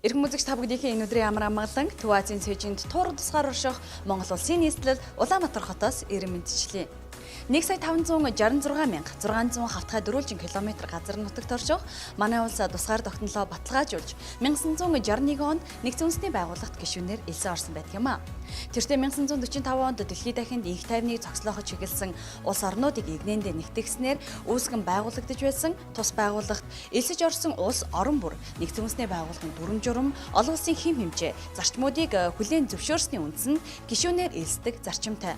Иргэн үзэгч та бүгдийнхээ энэ өдрийн амар амгалан Төв Азийн цэжинд туураг тусгаар орших Монгол улсын нийслэл Улаанбаатар хотоос ирэн мэдчилээ. 1,566,600 хавтгай дөрвөлжин километр газар нутагт орших манай улс тусгаар тогтнолоо баталгаажуулж 1961 онд нэгдсэн үндэсний байгууллагт гишүүнээр элсэн орсон байдаг юм а. Тэртээ 1945 онд дэлхийд дахинд инх тайвныг зогслооход чиглэсэн улс орнуудыг игнэндээ нэгтгэснээр үүсгэн байгуулагдаж байсан тус байгууллагт элсэж орсон улс орон бүр нэгдсэн үндэсний байгууллагын дүрм журам олон улсын хэм хэмжээ зарчмуудыг хүлээн зөвшөөрсний үндсэнд гишүүнээр элсдэг зарчимтай.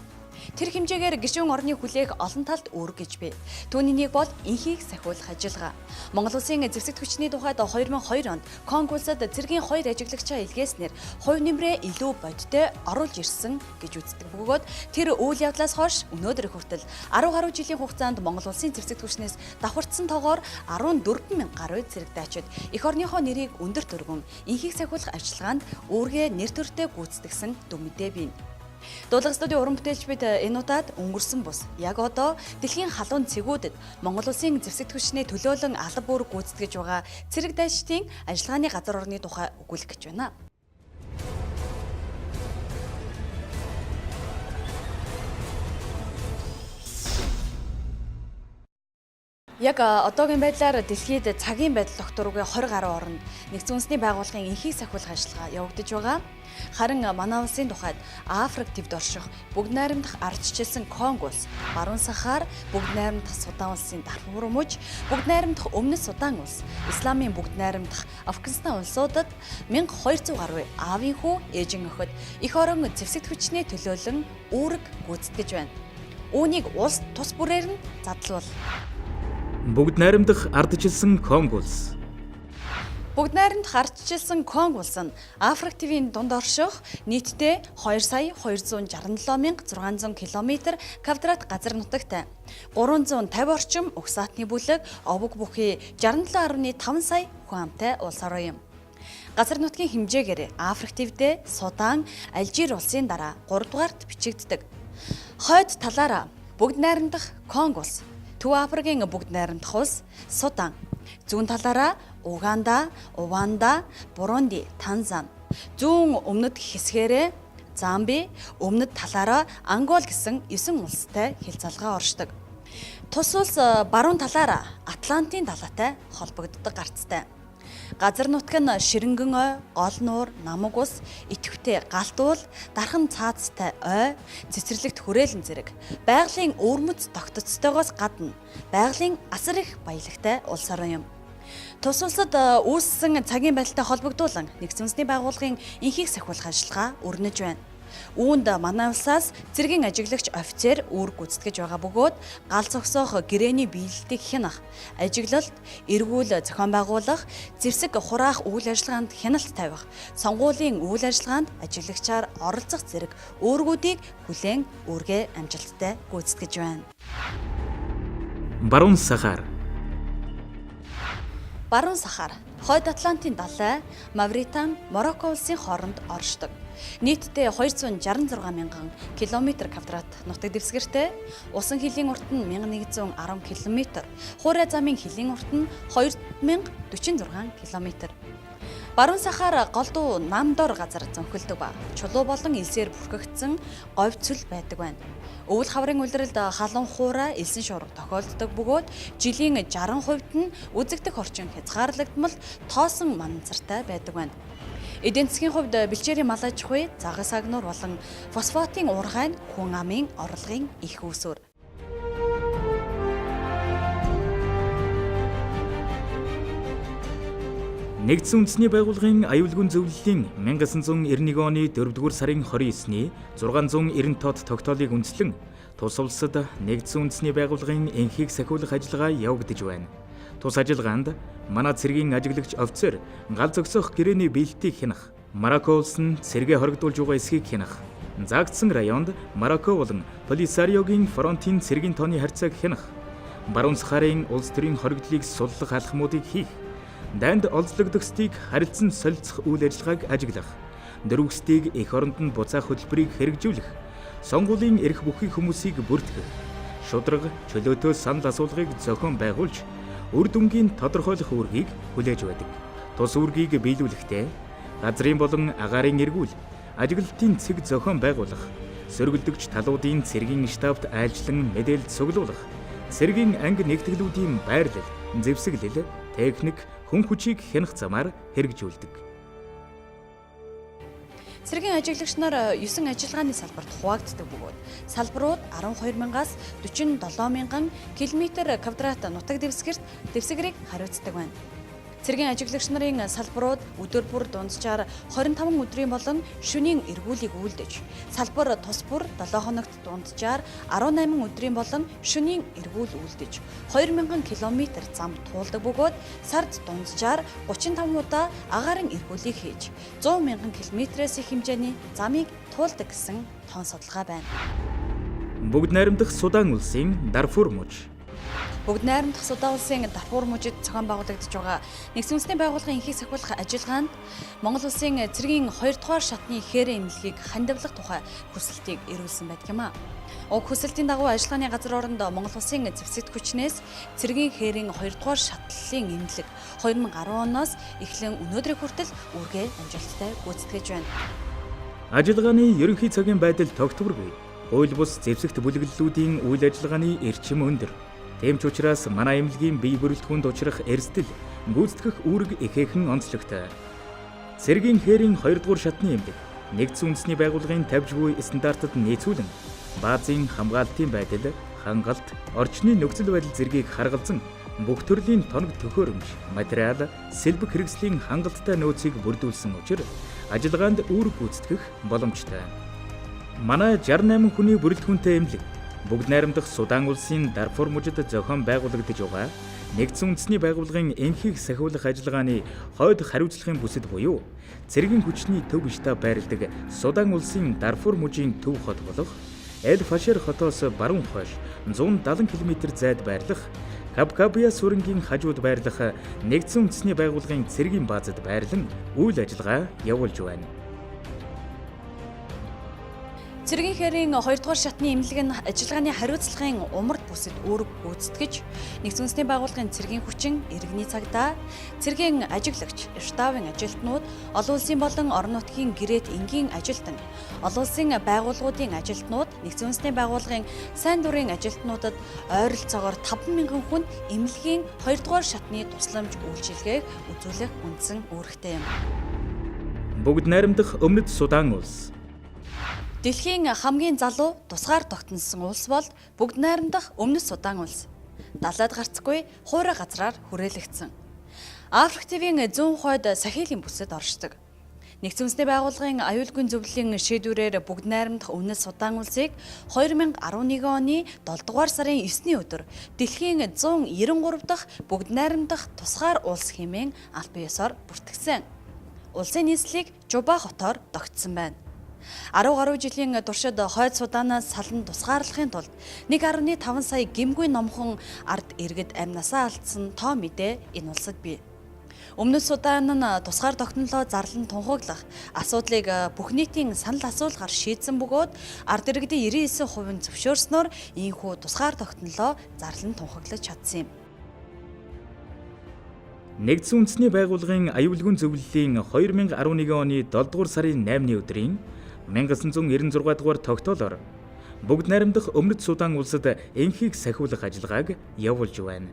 Тэр хэмжээгээр гишүүн орны хүлээх олон талд үүрэг гэж бий. Түүний нэг бол инхийг сахиулах ажиллагаа. Монгол улсын зэвсэгт хүчний тухайд 2002 онд Конго улсад цэргийн 2 ажиглагчаа илгээснээр хувь нэмрээ илүү бодиттой оруулж ирсэн гэж үздэг бөгөөд тэр үйл явдлаас хойш өнөөдөр хүртэл 10 гаруй жилийн хугацаанд Монгол улсын зэвсэгт хүчнээс давхарцсан тоогоор 14,000 гаруй цэрэгдаачид эх орныхоо нэрийг өндөр төргөн инхийг сахиулах ажиллагаанд үүргээ нэр төртэй гүйцэтгэсэн дүн мэдээ бий. Дуулах студийн уран бүтээлч бид энэ удаад өнгөрсөн бус яг одоо дэлхийн халуун цэгүүдэд Монгол улсын зэвсэгт хүчний төлөөлөн алба үүрэг гүйцэтгэж байгаа цэрэг дайчдын ажиллагааны газар орны тухай өгүүлэх гэж байна. Яг одоогийн байдлаар дэлхийд цагийн байдал докторгүй 20 гаруй оронд нэгдсэн үндэсний байгууллагын инхийг сахиулах ажиллагаа явагдаж байгаа. Харин манай улсын тухайд Африк тивд орших бүгд найрамдах ардчилсан Конго улс, Баруун Сахар, бүгд найрамдах Судан улсын Дарфур мужи, бүгд найрамдах Өмнөд Судан улс, Исламын бүгд найрамдах Афганистан улсуудад 1200 гаруй аавын хүү, ээжин охид эх орон зэвсэгт хүчний төлөөлөн үүрэг гүйцэтгэж байна. Үүнийг улс тус бүрээр нь задлуул. Бүгд найрамдах ардчилсан Конго улс. Бүгд найрамдах ардчилсан Конго улс нь Африк тивийн дунд орших нийтдээ 2,267,600 км квадрат газар нутагтай 350 орчим угсаатны бүлэг овог бүхий 67.5 сая хүн амтай улс орон юм. Газар нутгийн хэмжээгээр Африк тивдээ Судан, Алжир улсын дараа 3 дугаарт бичигддэг. Хойд талаараа бүгд найрамдах Конго улс, Төв Африкийн бүгд найрамдах улс Судан, зүүн талаараа Уганда, Уванда, Бурунди, Танзан, зүүн өмнөд хэсгээрээ Замби, өмнөд талаараа Ангол гэсэн 9 улстай хилцалгаа оршдог. Тус улс баруун талаараа Атлантын далайтай холбогддог гарцтай. Газар нутг нь ширэнгэн ой, гол нуур, намаг ус, идэвхтэй галтуул, дархан цаазтай ой, цэцэрлэгт хүрээлэн зэрэг байгалийн өвөрмөц тогтцойгоос гадна байгалийн асар их баялагтай улс орон юм. Тус улсад үүссэн цагийн байдалтай холбогдуулан нэгдсэн үндэсний байгууллагын инхийг сахиулах ажиллагаа өрнөж байна. Үүнд манай улсаас цэргийн ажиглагч офицер үүрэг гүйцэтгэж байгаа бөгөөд гал зогсоох гэрээний биелэлтийг хянах, ажиглалт, эргүүл зохион байгуулах, зэвсэг хураах үйл ажиллагаанд хяналт тавих, сонгуулийн үйл ажиллагаанд ажиглагчаар оролцох зэрэг үүргүүдийг хүлээн үүргээ амжилттай гүйцэтгэж байна. Баруун Сахар. Баруун Сахар, Хойд Атлантын далай, Мавритан, Марокко улсын хооронд оршдог. Нийтдээ 266,000 км квадрат нутаг дэвсгэртэй, усан хилийн урт нь 1110 км, хуурай замын хилийн урт нь 2046 км. Баруун Сахар голдуу намдор газар зөнхөлдөг ба чулуу болон элсээр бүрхэгдсэн говь цөл байдаг байна. Өвөл хаврын улиралд халуун хуурай элсэн шуурга тохиолддог бөгөөд жилийн 60% нь үзэгдэх орчин хязгаарлагдмал тоосон мананцартай байдаг байна. Эдийн засгийн хувьд бэлчээрийн мал аж ахуй, загас агнуур болон фосфатын уургай нь хүн амын орлогын их үүсвэр. Нэгдсэн үндэсний байгууллагын аюулгүйн зөвлөлийн 1991 оны 4-р сарын 29-ний 690 тод тогтоолыг үндэслэн тус улсад нэгдсэн үндэсний байгууллагын инхийг сахиулах ажиллагаа явагдаж байна. Тус ажиллагаанд манай цэргийн ажиглагч офицер гал зогсоох гэрээний биелэлтийг хянах, Марокко улс нь цэргээ хоригдуулж байгаа эсхийг хянах, заагдсан районд Марокко болон Полисариогийн фронтын цэргийн тооны харьцааг хянах, Баруун Сахарын улс төрийн хоригдлыг суллах алхмуудыг хийх, дайнд олзлогдохстыг харилцан солилцох үйл ажиллагааг ажиглах, дөрвөсдгийг эх оронд нь буцаах хөтөлбөрийг хэрэгжүүлэх, сонгуулийн эрх бүхий хүмүүсийг бүртгэх, шудраг, чөлөөтөө санал асуулгыг зохион байгуулж, үр дүнгийн тодорхойлох үүргийг хүлээж байдаг. Тус үүргийг биелүүлэхдээ газрын болон агаарын эргүүл, ажиглалтын цэг зохион байгуулах, сөргөлдөгч талуудын цэргийн штабт айлчлан мэдээлэл цуглуулах, цэргийн анги нэгтгэлүүдийн байрлал, зэвсэглэл, техник, хүн хүчийг хянах замаар хэрэгжүүлдэг. Цэргийн ажиглагч нар 9 ажиллагааны салбарт хуваагддаг бөгөөд салбарууд 12,000-аас 47,000 км квадрат нутаг дэвсгэрийг хариуцдаг байна. Цэргийн ажиглагч нарын салбарууд өдөр бүр дунджаар 25 өдрийн болон шөнийн эргүүлийг үйлдэж, салбар тус бүр 7 хоногт дунджаар 18 өдрийн болон шөнийн эргүүл үйлдэж, 2000 км зам туулдаг бөгөөд сард дунджаар 35 удаа агаарын эргүүлийг хийж, 100,000 км-с их хэмжээний замыг туулдаг гэсэн тоон судалгаа байна. Бүгд найрамдах Судан улсын Дарфур муж. Бүгд найрамдах Судан улсын Дарфур мужид зохион байгуулагдаж байгаа Нэгдсэн үндэсний байгууллагын энхийг сахиулах ажиллагаанд Монгол улсын цэргийн 2 дугаар шатны хээрээ эмнэлгийг хандивлах тухай хүсэлтийг эрүүлсэн байдаг юм а. Уг хүсэлтийн дагуу ажиллагааны газар оронд Монгол улсын зэвсэгт хүчнээс цэргийн хээрийн 2 дугаар шатлалын эмнэлэг 2010 оноос эхлэн өнөөдрийн хүртэл үргээ амжилттай гүйцэтгэж байна. Ажиллагааны ерөнхий цагийн байдал тогтворгүй. Хууль бус зэвсэгт бүлэглэлүүдийн үйл ажиллагааны эрчим өндөр. Тэм ч учраас манай эмнэлгийн бие бүрэлдэхүүнд учрах эрсдэл, гүйцэтгэх үүрэг ихээхэн онцлогтой. Цэргийн хээрийн 2 дугаар шатны эмнэлэг Нэгдсэн үндэсний байгууллагын тавьж буй стандартад нийцүүлэн баазын хамгаалтын байдал, хангалт, орчны нөхцөл байдал зэргийг харгалзан бүх төрлийн тоног төхөөрөмж, материал, сэлбэг хэрэгслийн хангалттай нөөцийг бүрдүүлсэн учраас ажиллагаанд үүрэг гүйцэтгэх боломжтой. Манай 68 хүний бүрэлдэхүүнтэй эмнэлэг Бүгд найрамдах Судан улсын Дарфур мужид зохион байгуулагдаж байгаа Нэгдсэн үндэсний байгууллагын энхийг сахиулах ажиллагааны хойд хариуцлагын бүсэд буюу цэргийн хүчний төв штаб байрладаг Судан улсын Дарфур мужийн төв хот болох Эль Фашер хотоос баруун хойш 170 км зайд байрлах Кабкабия сүрэнгийн хажууд байрлах Нэгдсэн үндэсний байгууллагын цэргийн баазад байрлан үйл ажиллагаа явуулж байна. Цэргийн хээрийн 2 дугаар шатны эмнэлэг нь ажиллагааны хариуцлагын умард бүсэд үүрэг гүйцэтгэж, Нэгдсэн үндэсний байгууллагын цэргийн хүчин, иргэний цагдаа, цэргийн ажиглагч, штабын ажилтнууд, олон улсын болон орон нутгийн гэрээт энгийн ажилтан, олон улсын байгууллагуудын ажилтнууд, Нэгдсэн үндэсний байгууллагын сайн дурын ажилтнуудад ойролцоогоор 5,000 хүн эмнэлгийн 2 дугаар шатны тусламж үйлчилгээг үзүүлэх үндсэн үүрэгтэй юм. Бүгд найрамдах Өмнөд Судан улс. Дэлхийн хамгийн залуу тусгаар тогтносон улс бол Бүгд найрамдах Өмнөд Судан улс. Далайд гарцгүй хуурай газраар хүрээлэгдсэн. Африк ТV-ийн зүүн хойд Сахилийн бүсэд оршдог. Нэгдсэн үндэсний байгууллагын аюулгүй зөвлөлийн шийдвэрээр Бүгд найрамдах Өмнөд Судан улсыг 2011 оны 7 дугаар сарын 9-ний өдөр дэлхийн 193 дахь Бүгд найрамдах тусгаар улс хэмээн аль биесээр бүртгэсэн. Улсын нийслэлийг Жуба хотоор тогтсон байна. 10 гаруй жилийн туршид хойд Суданаас салан тусгаарлахын тулд 1.5 сая гэмгүй номхон ард иргэд амнасаа алдсан тоо мэдээ энэ улсад бий. Өмнөд Судан нь тусгаар тогтнолоо зарлан тунхаглах асуудлыг бүх нийтийн санал асуулгаар шийдсэн бөгөөд ард иргэдийн 99% зөвшөөрснөөр ийхүү тусгаар тогтнолоо зарлан тунхаглаж чадсан юм. Нэгдсэн үндэсний байгууллагын аюулгүй зөвлөлийн 2011 оны 7 дугаар сарын 8-ны өдрийн 1996 дугаар тогтоолоор Бүгд найрамдах Өмнөд Судан улсад энхийг сахиулах ажиллагааг явуулж байна.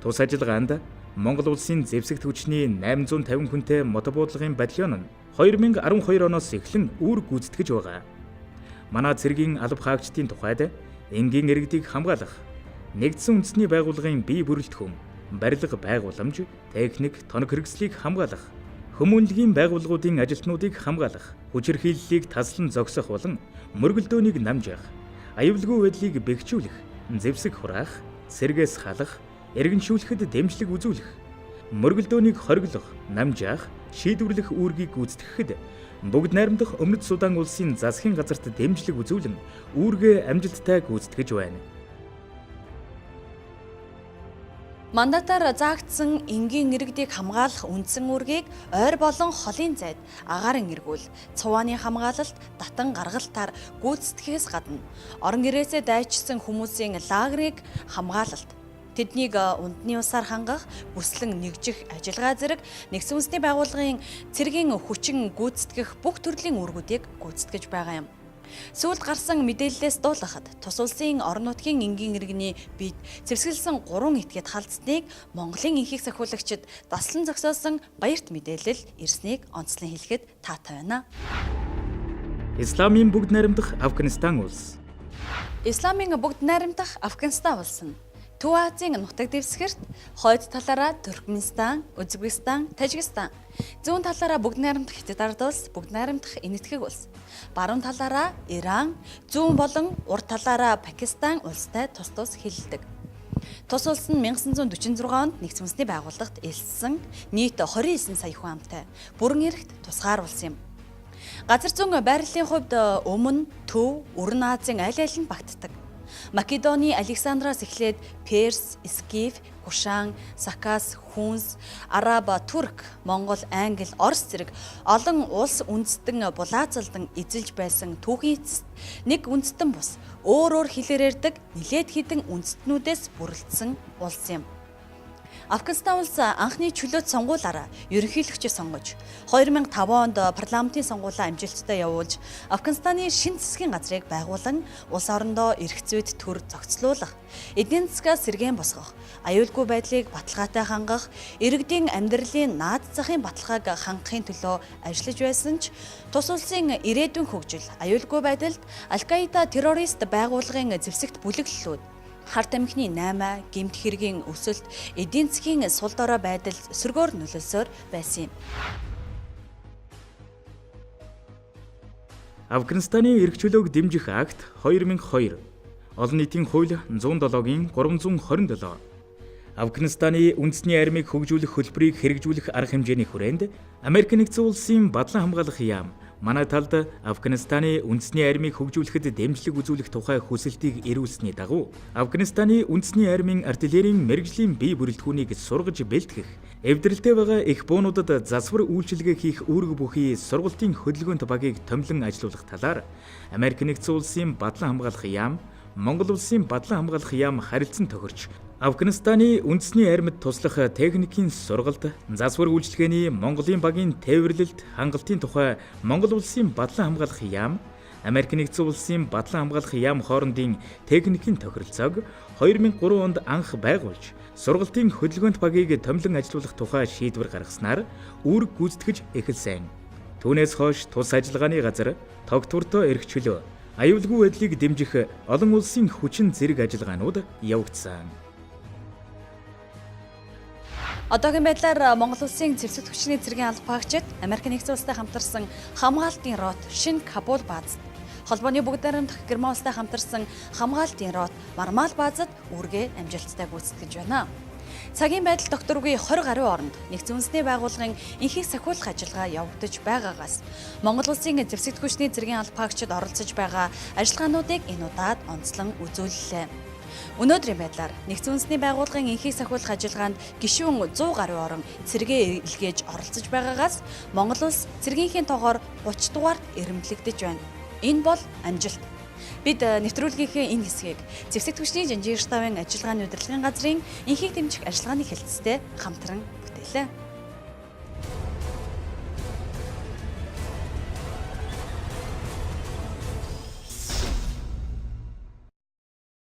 Тус ажиллагаанд Монгол улсын зэвсэгт хүчний 850 хүнтэй мотобуудлагын батальон нь 2012 оноос эхлэн үүрэг гүйцэтгэж байгаа. Манай цэргийн алба хаагчдын тухайд энгийн иргэдийг хамгаалах, Нэгдсэн үндэсний байгууллагын бие бүрэлдэхүүн, барилга байгууламж, техник, тоног хэрэгслийг хамгаалах, хүмүүнлэгийн байгууллагуудын ажилтнуудыг хамгаалах, хүчирхийллийг таслан зогсоох болон мөргөлдөөнийг намжих, аюулгүй байдлыг бэхжүүлэх, зэвсэг хураах, сэргээс халах, эргэншүүлэхэд дэмжлэг үзүүлэх, мөргөлдөөнийг хориглох, намжих, шийдвэрлэх үүргийг гүйцэтгэхэд Бүгд найрамдах Өмнөд Судан улсын засгийн газарт дэмжлэг үзүүлэн үүргээ амжилттай гүйцэтгэж байна. Мандатаар заагдсан энгийн иргэдийг хамгаалах үндсэн үүргийг ойр болон холын зайд агаарын эргүүл, цувааны хамгаалалт, татан гаргалтаар гүйцэтгэхээс гадна орон гэрээсээ дайчсан хүмүүсийн лагерыг хамгаалалт, Тэднийг унтны усаар хангах, бүслэн нэгжих ажиллагаа зэрэг нэгдсэн үндэсний байгууллагын цэргийн хүчин гүйцэтгэх бүх төрлийн үүргүүдийг гүйцэтгэж байгаа юм. Сүүлд гарсан мэдээллээс дуулахад тус улсын орон нутгийн энгийн иргэний бид зэвсгэлсэн 3 этгээд халдсныг Монголын энхийг сахиулагчид даслан зогсоосон баярт мэдээлэл ирснийг онцлон хэлэхэд таатай байна. Исламын бүгд найрамдах Афганистан улс. Исламын бүгд найрамдах Афганистан улс нь Төв Азийн нутаг дэвсгэрт хойд талаараа Туркменстан, Узбекистан, Тажикстан, зүүн талаараа бүгд найрамдах Хятад ард улс, бүгд найрамдах Энэтхэг улс, баруун талаараа Иран, зүүн болон урд талаараа Пакистан улстай тус тус хэлэлдэг. Тус улс нь 1946 онд нэгдсэн үндэсний байгууллагт элссэн нийт 29 сая хүн амтай бүрэн эрхт тусгаар улс юм. Газар зүүн байрлалын хувьд өмнө Төв, Өрн Азийн аль аль нь багтдаг. Македоны Александраас эхлээд Перс, Скиф, Кушан, Сакас, Хүнс, Араб, Турк, Монгол, Англи, Орос зэрэг олон улс үндэстэн булаацалдан эзэлж байсан түүхийн эцэст нэг үндэстэн бус өөр хэлээр ярьдаг нилээд хідэн үндэстнүүдээс бүрэлдсэн улс юм. Афганистан улс анхны чөлөөт сонгуулиараа ерөнхийлөгчөө сонгож 2005 онд парламентын сонгуулиа амжилттай явуулж Афганистаны шинэ засгийн газрыг байгуулан улс орондоо эрх зүйд төр зохицлуулах, эдийн засгаас сэргээн босгох, аюулгүй байдлыг баталгаатай хангах, иргэдийн амьдралын наад захын баталгааг хангахын төлөө ажиллаж байсан ч тус улсын ирээдүйн хөгжил, аюулгүй байдалд Аль-Каида террорист байгууллагын зэвсэгт бүлэглэлүүд харт амхны 8 гэмт хэргийн өсөлт эдийн засгийн сул дорой байдал өсөргөөр нөлөөлсөөр байсан юм. Афганистаны эрх чөлөөг дэмжих акт 2002. Олон нийтийн хууль 107-гийн 327. Афганистаны үндэсний армийг хөгжүүлэх хөлбөрийг хэрэгжүүлэх арга хэмжээний хүрээнд Америк нэгдсэн улсын бадлан хамгаалах яам манай талд Афганистаны үндэсний армийг хөгжүүлэхэд дэмжлэг үзүүлэх тухай хүсэлтийг ирүүлсэний дагуу Афганистаны үндэсний армийн артиллерийн мэргэжлийн бие бүрэлдэхүүнийг сургаж бэлтгэх, эвдрэлтэй байгаа их буунуудад засвар үйлчилгээ хийх үүрэг бүхий сургалтын хөдөлгөөнт багийг томилон ажилуулах талаар Америк нэгдсэн улсын бадлан хамгаалах яам, Монгол улсын бадлан хамгаалах яам харилцан тохирч Афганистаны үндэсний армид туслах техникийн сургалт, засвар үйлчилгээний Монголын багийн тээвэрлэлд хангалтын тухай Монгол улсын бадлан хамгаалах яам, Америк нэгдсэн улсын бадлан хамгаалах яам хоорондын техникийн тохиролцоог 2003 онд анх байгуулж, сургалтын хөдөлгөөнт багийг томилон ажилуулах тухай шийдвэр гаргаснаар үүрэг гүйцэтгэж эхэлсэн. Түүнээс хойш тус ажиллагааны газар тогтвортой эрх чөлөө, аюулгүй байдлыг дэмжих олон улсын хүчин зэрэг ажиллагаанууд явагдсан. Одоогийн байдлаар Монгол улсын зэвсэг хүчний цэргийн алба багчид Америк нэгдсэн улстай хамтарсан хамгаалтын рот шинэ Кабул баазд, холбооны бүгд найрамдах Герман улстай хамтарсан хамгаалтын рот Мармал баазад үүргээ амжилттай гүйцэтгэж байна. Цагийн байдал докторгүй 20 гаруй оронд нэгдсэн үндэсний байгууллагын энхийг сахиулах ажиллагаа явагдаж байгаагаас Монгол улсын зэвсэг хүчний цэргийн алба багчид оролцож байгаа ажиллагаануудыг энэ удаад онцлон үзүүллээ. Өнөөдрийн байдлаар нэгдсэн үндэсний байгууллагын энхийг сахиулах ажиллагаанд гишүүн 100 гаруй орон цэргээ илгээж оролцож байгаагаас Монгол улс цэргийнхээ тоогоор 30 дугаарт эрэмблэгдэж байна. Энэ бол амжилт. Бид нэвтрүүлгийнхээ энэ хэсгийг зэвсэг түвшний жанжир штабын ажиллагааны удирдлагын газрын энхийг дэмжих ажиллагааны хэлтстэй хамтран бүтээлээ.